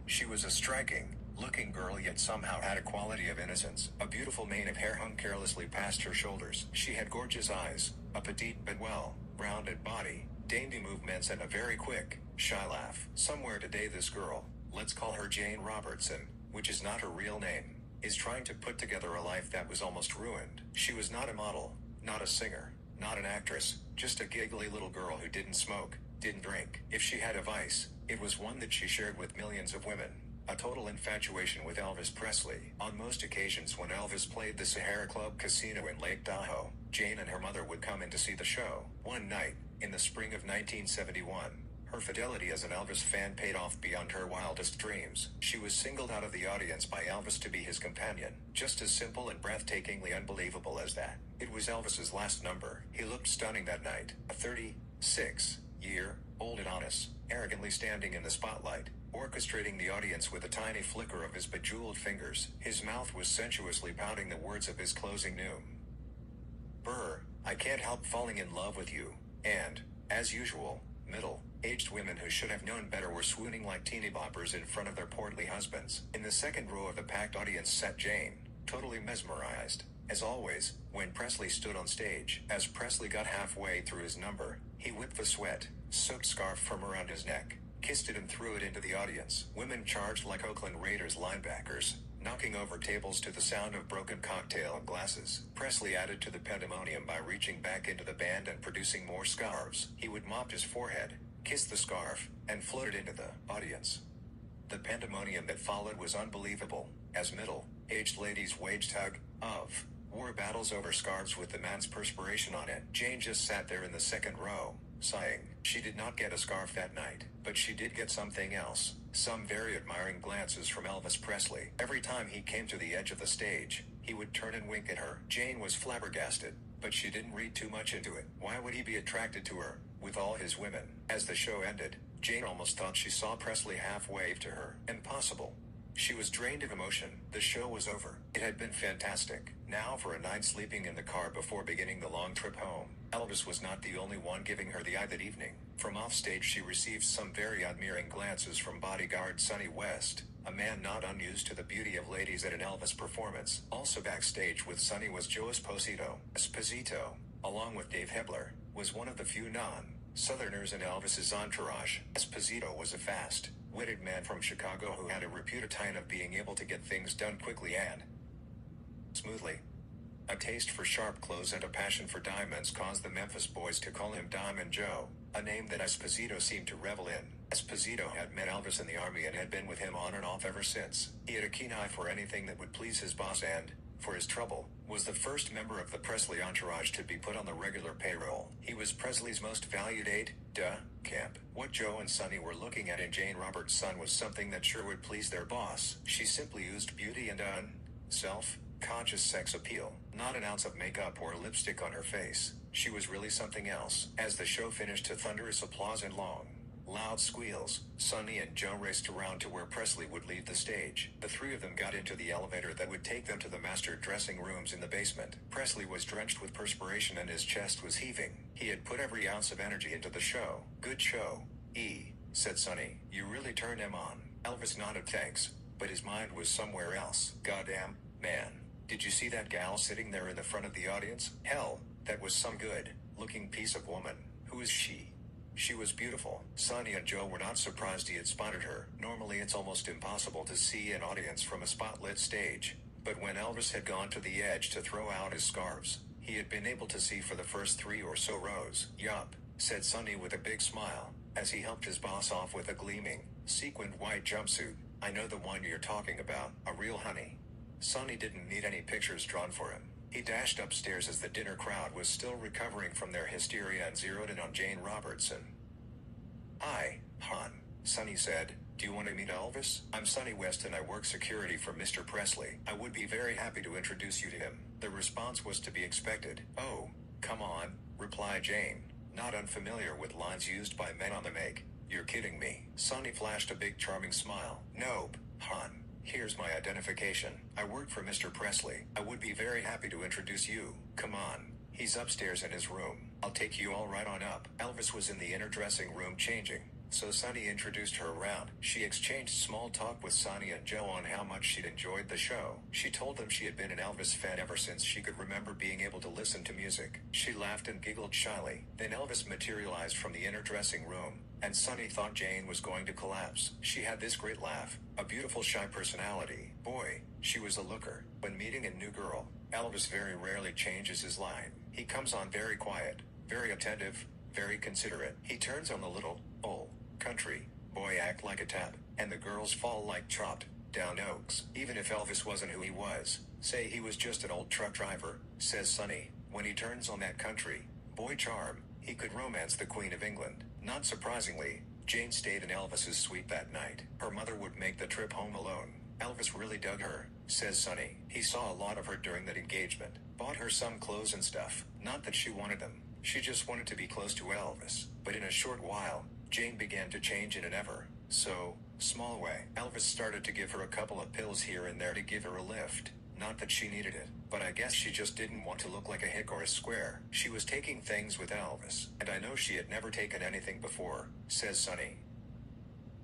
She was a striking-looking girl, yet somehow had a quality of innocence. A beautiful mane of hair hung carelessly past her shoulders. She had gorgeous eyes, a petite but well-rounded body, dainty movements, and a very quick, shy laugh. Somewhere today this girl, let's call her Jane Robertson, which is not her real name, is trying to put together a life that was almost ruined. She was not a model, not a singer, not an actress, just a giggly little girl who didn't smoke, didn't drink. If she had a vice, it was one that she shared with millions of women. A total infatuation with Elvis Presley. On most occasions when Elvis played the Sahara Club Casino in Lake Tahoe, Jane and her mother would come in to see the show. One night, in the spring of 1971, her fidelity as an Elvis fan paid off beyond her wildest dreams. She was singled out of the audience by Elvis to be his companion. Just as simple and breathtakingly unbelievable as that. It was Elvis's last number. He looked stunning that night. A 36-year-old Adonis, arrogantly standing in the spotlight, orchestrating the audience with a tiny flicker of his bejeweled fingers. His mouth was sensuously pouting the words of his closing noom. Brr, I can't help falling in love with you. And, as usual, middle-aged women who should have known better were swooning like teeny boppers in front of their portly husbands. In the second row of the packed audience sat Jane, totally mesmerized. As always, when Presley stood on stage. As Presley got halfway through his number, he whipped the sweat-soaked scarf from around his neck, kissed it and threw it into the audience. Women charged like Oakland Raiders linebackers, knocking over tables to the sound of broken cocktail glasses. Presley added to the pandemonium by reaching back into the band and producing more scarves. He would mop his forehead, kiss the scarf, and float it into the audience. The pandemonium that followed was unbelievable, as middle-aged ladies waged tug-of-war battles over scarves with the man's perspiration on it. Jane just sat there in the second row, sighing. She did not get a scarf that night, but she did get something else. Some very admiring glances from Elvis Presley. Every time he came to the edge of the stage, he would turn and wink at her. Jane was flabbergasted, but she didn't read too much into it. Why would he be attracted to her, with all his women? As the show ended, Jane almost thought she saw Presley half wave to her. Impossible. She was drained of emotion. The show was over. It had been fantastic. Now for a night sleeping in the car before beginning the long trip home. Elvis was not the only one giving her the eye that evening. From offstage she received some very admiring glances from bodyguard Sonny West, a man not unused to the beauty of ladies at an Elvis performance. Also backstage with Sonny was Joe Esposito. Esposito, along with Dave Hebler, was one of the few non-Southerners in Elvis's entourage. Esposito was a fast-witted man from Chicago who had a reputation of being able to get things done quickly and smoothly. A taste for sharp clothes and a passion for diamonds caused the Memphis boys to call him Diamond Joe, a name that Esposito seemed to revel in. Esposito had met Elvis in the army and had been with him on and off ever since. He had a keen eye for anything that would please his boss and, for his trouble, was the first member of the Presley entourage to be put on the regular payroll. He was Presley's most valued aide-de-camp. What Joe and Sonny were looking at in Jane Roberts' son was something that sure would please their boss. She simply oozed beauty and self-conscious sex appeal. Not an ounce of makeup or lipstick on her face. She was really something else. As the show finished to thunderous applause and loud squeals, Sonny and Joe raced around to where Presley would leave the stage. The three of them got into the elevator that would take them to the master dressing rooms in the basement. Presley was drenched with perspiration and his chest was heaving. He had put every ounce of energy into the show. Good show, said Sonny. You really turned him on. Elvis nodded thanks, but his mind was somewhere else. Goddamn, man. Did you see that gal sitting there in the front of the audience? Hell, that was some good-looking piece of woman. Who is she? She was beautiful. Sonny and Joe were not surprised he had spotted her. Normally it's almost impossible to see an audience from a spotlit stage, but when Elvis had gone to the edge to throw out his scarves, he had been able to see for the first 3 or so rows. Yup, said Sonny with a big smile, as he helped his boss off with a gleaming, sequined white jumpsuit. I know the one you're talking about, a real honey. Sonny didn't need any pictures drawn for him. He dashed upstairs as the dinner crowd was still recovering from their hysteria and zeroed in on Jane Robertson. Hi, hon, Sonny said. Do you want to meet Elvis? I'm Sonny West and I work security for Mr. Presley. I would be very happy to introduce you to him. The response was to be expected. Oh, come on, replied Jane, not unfamiliar with lines used by men on the make. You're kidding me. Sonny flashed a big charming smile. Nope, hon. Here's my identification. I work for Mr. Presley. I would be very happy to introduce you. Come on. He's upstairs in his room. I'll take you all right on up. Elvis was in the inner dressing room changing, So Sonny introduced her around. She exchanged small talk with Sonny and Joe on how much she'd enjoyed the show. She told them she had been an Elvis fan ever since she could remember being able to listen to music. She laughed and giggled shyly. Then Elvis materialized from the inner dressing room, and Sonny thought Jane was going to collapse. She had this great laugh, a beautiful shy personality. Boy, she was a looker. When meeting a new girl, Elvis very rarely changes his line. He comes on very quiet, very attentive, very considerate. He turns on the little, old, country boy act like a tap, and the girls fall like chopped down oaks. Even if Elvis wasn't who he was, say he was just an old truck driver, says Sonny, when he turns on that country boy charm, he could romance the Queen of England. Not surprisingly, Jane stayed in Elvis's suite that night. Her mother would make the trip home alone. Elvis really dug her, says Sonny. He saw a lot of her during that engagement. Bought her some clothes and stuff. Not that she wanted them. She just wanted to be close to Elvis. But in a short while, Jane began to change in an ever so small way. Elvis started to give her a couple of pills here and there to give her a lift. Not that she needed it, but I guess she just didn't want to look like a hick or a square. She was taking things with Elvis, and I know she had never taken anything before, says Sonny.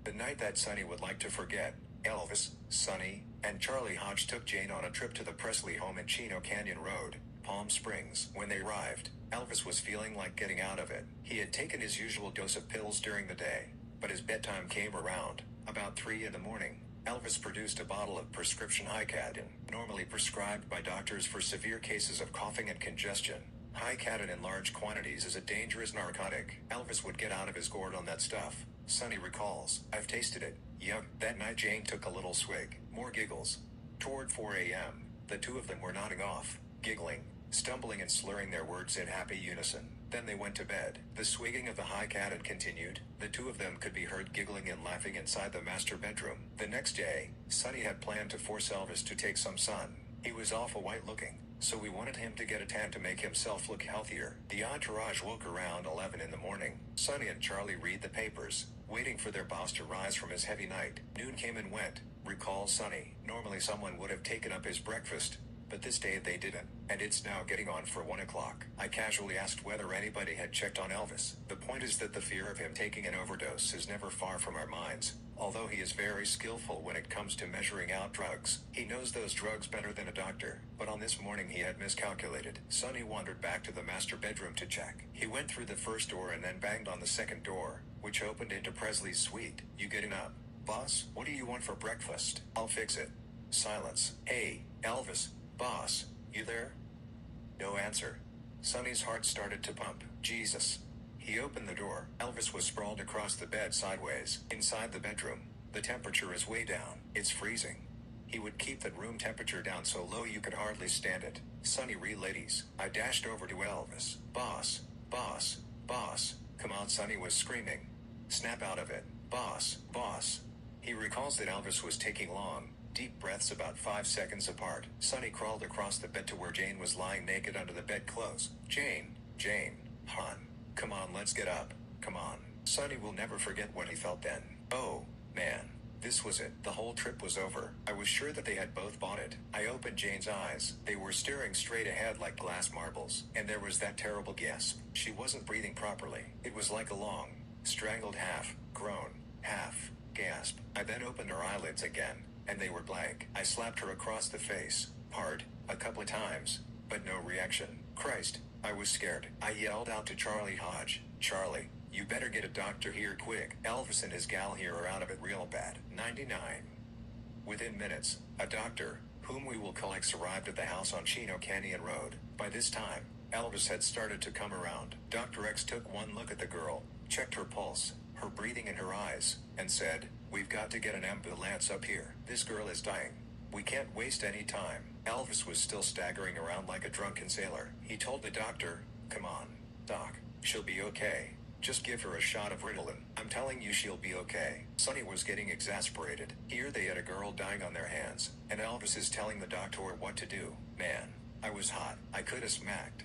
The night that Sonny would like to forget, Elvis, Sonny, and Charlie Hodge took Jane on a trip to the Presley home in Chino Canyon Road, Palm Springs. When they arrived, Elvis was feeling like getting out of it. He had taken his usual dose of pills during the day, but his bedtime came around, about 3 in the morning. Elvis produced a bottle of prescription Hicadin, normally prescribed by doctors for severe cases of coughing and congestion. Hicadin in large quantities is a dangerous narcotic. Elvis would get out of his gourd on that stuff. Sonny recalls, I've tasted it. Yuck. That night Jane took a little swig. More giggles. Toward 4 a.m., the two of them were nodding off, giggling, stumbling and slurring their words in happy unison. Then they went to bed. The swigging of the Hicadin continued. The two of them could be heard giggling and laughing inside the master bedroom. The next day, Sonny had planned to force Elvis to take some sun. He was awful white looking, so we wanted him to get a tan to make himself look healthier. The entourage woke around 11 in the morning. Sonny and Charlie read the papers, waiting for their boss to rise from his heavy night. Noon came and went, recalls Sonny. Normally someone would have taken up his breakfast, but this day they didn't, and it's now getting on for 1 o'clock. I casually asked whether anybody had checked on Elvis. The point is that the fear of him taking an overdose is never far from our minds. Although he is very skillful when it comes to measuring out drugs, he knows those drugs better than a doctor. But on this morning he had miscalculated. Sonny wandered back to the master bedroom to check. He went through the first door and then banged on the second door, which opened into Presley's suite. You getting up, boss? What do you want for breakfast? I'll fix it. Silence. Hey, Elvis. Boss, you there? No answer. Sonny's heart started to pump. Jesus. He opened the door. Elvis was sprawled across the bed sideways. Inside the bedroom, the temperature is way down. It's freezing. He would keep that room temperature down so low you could hardly stand it. Sonny ladies. I dashed over to Elvis. Boss, boss, boss. Come on, Sonny was screaming. Snap out of it. Boss, boss. He recalls that Elvis was taking long, deep breaths about 5 seconds apart. Sonny crawled across the bed to where Jane was lying naked under the bedclothes. Jane, hon. Come on, let's get up. Come on. Sonny will never forget what he felt then. Oh, man. This was it. The whole trip was over. I was sure that they had both bought it. I opened Jane's eyes. They were staring straight ahead like glass marbles. And there was that terrible gasp. She wasn't breathing properly. It was like a long, strangled half, groan, half, gasp. I then opened her eyelids again, and they were blank. I slapped her across the face, hard, a couple of times, but no reaction. Christ, I was scared. I yelled out to Charlie Hodge, Charlie, you better get a doctor here quick. Elvis and his gal here are out of it real bad. 99. Within minutes, a doctor, whom we will call X, arrived at the house on Chino Canyon Road. By this time, Elvis had started to come around. Dr. X took one look at the girl, checked her pulse, her breathing and her eyes, and said, we've got to get an ambulance up here. This girl is dying. We can't waste any time. Elvis was still staggering around like a drunken sailor. He told the doctor, come on, doc, she'll be okay. Just give her a shot of Ritalin. I'm telling you she'll be okay. Sonny was getting exasperated. Here they had a girl dying on their hands, and Elvis is telling the doctor what to do. Man, I was hot. I could have smacked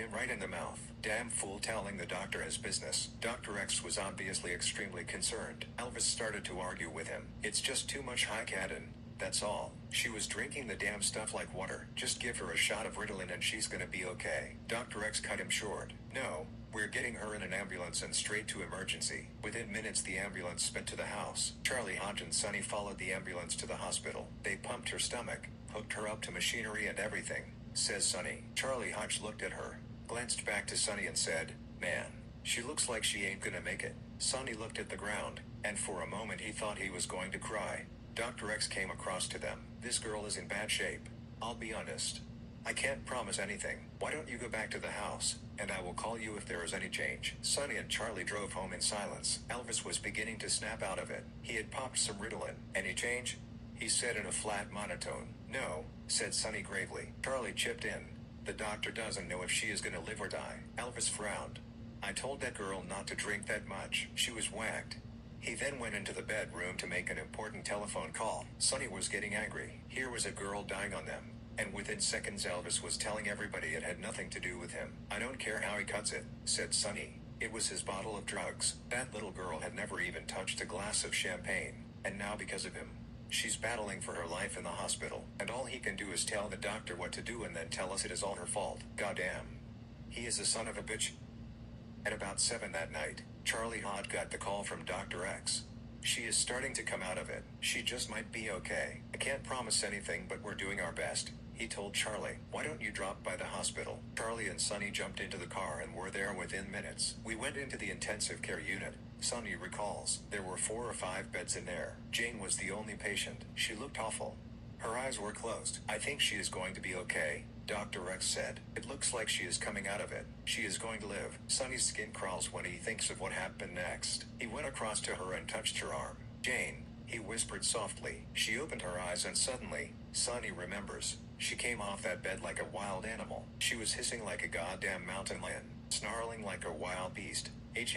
him right in the mouth. Damn fool telling the doctor his business. Dr. X was obviously extremely concerned. Elvis started to argue with him. It's just too much Hicadin. That's all. She was drinking the damn stuff like water. Just give her a shot of Ritalin and she's gonna be okay. Dr. X cut him short. No, We're getting her in an ambulance and straight to emergency. Within minutes the ambulance sped to the house. Charlie Hodge and Sonny followed the ambulance to the hospital. They pumped her stomach, hooked her up to machinery and everything, says Sonny. Charlie Hodge looked at her, glanced back to Sonny and said, "Man, she looks like she ain't gonna make it." Sonny looked at the ground, and for a moment he thought he was going to cry. Dr. X came across to them. "This girl is in bad shape. I'll be honest. I can't promise anything. Why don't you go back to the house, and I will call you if there is any change." Sonny and Charlie drove home in silence. Elvis was beginning to snap out of it. He had popped some Ritalin. "Any change?" he said in a flat monotone. "No," said Sonny gravely. Charlie chipped in. "The doctor doesn't know if she is going to live or die." Elvis frowned. "I told that girl not to drink that much. She was whacked." He then went into the bedroom to make an important telephone call. Sonny was getting angry. Here was a girl dying on them, and within seconds Elvis was telling everybody it had nothing to do with him. "I don't care how he cuts it," said Sonny. "It was his bottle of drugs." That little girl had never even touched a glass of champagne, and now because of him, she's battling for her life in the hospital, and all he can do is tell the doctor what to do and then tell us it is all her fault. Goddamn. He is a son of a bitch. At about 7 that night, Charlie Hodge got the call from Dr. X. "She is starting to come out of it. She just might be okay. I can't promise anything, but we're doing our best," he told Charlie. "Why don't you drop by the hospital?" Charlie and Sonny jumped into the car and were there within minutes. "We went into the intensive care unit," Sonny recalls. "There were 4 or 5 beds in there. Jane was the only patient. She looked awful. Her eyes were closed. I think she is going to be okay," Dr. X said. "It looks like she is coming out of it. She is going to live." Sonny's skin crawls when he thinks of what happened next. He went across to her and touched her arm. "Jane," he whispered softly. She opened her eyes and suddenly, Sonny remembers, she came off that bed like a wild animal. She was hissing like a goddamn mountain lion, snarling like a wild beast. H,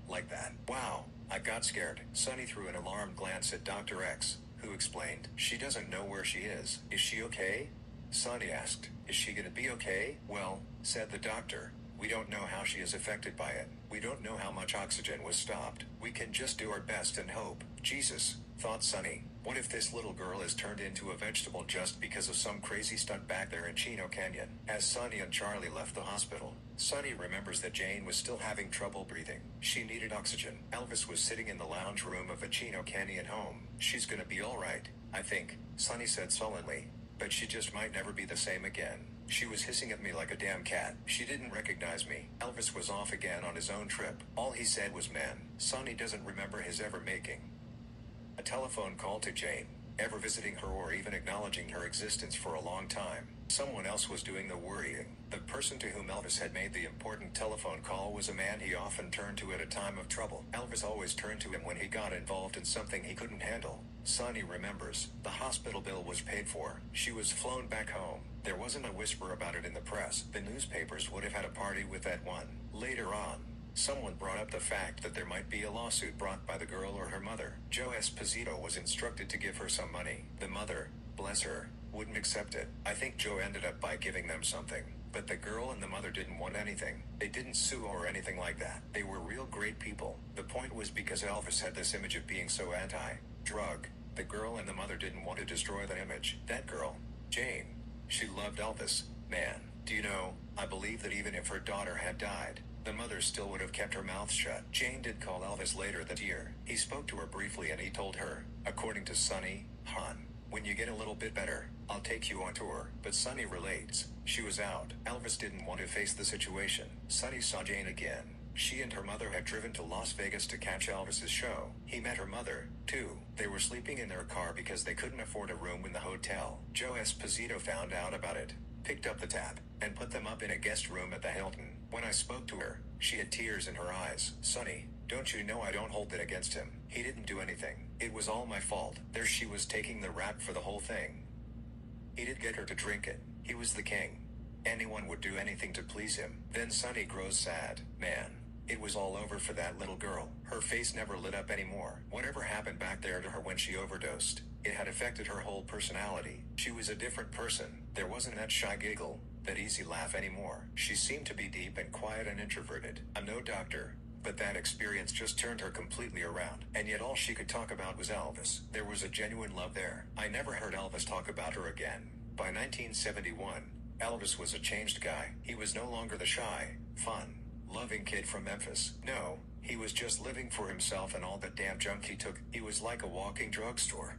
like that. "Wow, I got scared." Sonny threw an alarmed glance at Dr. X, who explained, "She doesn't know where she is. Is she okay?" Sonny asked, "Is she gonna be okay?" "Well," said the doctor, "we don't know how she is affected by it. We don't know how much oxygen was stopped. We can just do our best and hope." Jesus, thought Sonny. What if this little girl is turned into a vegetable just because of some crazy stunt back there in Chino Canyon? As Sonny and Charlie left the hospital, Sonny remembers that Jane was still having trouble breathing. She needed oxygen. Elvis was sitting in the lounge room of a Chino Canyon home. "She's gonna be alright, I think," Sonny said sullenly. "But she just might never be the same again. She was hissing at me like a damn cat. She didn't recognize me." Elvis was off again on his own trip. All he said was "man." Sonny doesn't remember his ever making a telephone call to Jane, ever visiting her or even acknowledging her existence for a long time. Someone else was doing the worrying. The person to whom Elvis had made the important telephone call was a man he often turned to at a time of trouble. Elvis always turned to him when he got involved in something he couldn't handle. Sonny remembers, the hospital bill was paid for. She was flown back home. There wasn't a whisper about it in the press. The newspapers would have had a party with that one. Later on, someone brought up the fact that there might be a lawsuit brought by the girl or her mother. Joe Esposito was instructed to give her some money. The mother, bless her, wouldn't accept it. I think Joe ended up by giving them something. But the girl and the mother didn't want anything. They didn't sue or anything like that. They were real great people. The point was because Elvis had this image of being so anti-drug, the girl and the mother didn't want to destroy that image. That girl, Jane, she loved Elvis. Man, do you know, I believe that even if her daughter had died, the mother still would have kept her mouth shut. Jane did call Elvis later that year. He spoke to her briefly and he told her, according to Sonny, "Hon, when you get a little bit better, I'll take you on tour." But Sonny relates, she was out. Elvis didn't want to face the situation. Sonny saw Jane again. She and her mother had driven to Las Vegas to catch Elvis's show. He met her mother, too. They were sleeping in their car because they couldn't afford a room in the hotel. Joe Esposito found out about it, picked up the tab, and put them up in a guest room at the Hilton. When I spoke to her, she had tears in her eyes. "Sonny, don't you know I don't hold it against him? He didn't do anything. It was all my fault." There she was taking the rap for the whole thing. He did get her to drink it. He was the king. Anyone would do anything to please him. Then Sonny grows sad. Man, it was all over for that little girl. Her face never lit up anymore. Whatever happened back there to her when she overdosed, it had affected her whole personality. She was a different person. There wasn't that shy giggle, that easy laugh anymore. She seemed to be deep and quiet and introverted. I'm no doctor, but that experience just turned her completely around. And yet all she could talk about was Elvis. There was a genuine love there. I never heard Elvis talk about her again. By 1971, Elvis was a changed guy. He was no longer the shy, fun, loving kid from Memphis. No, he was just living for himself and all that damn junk he took. He was like a walking drugstore.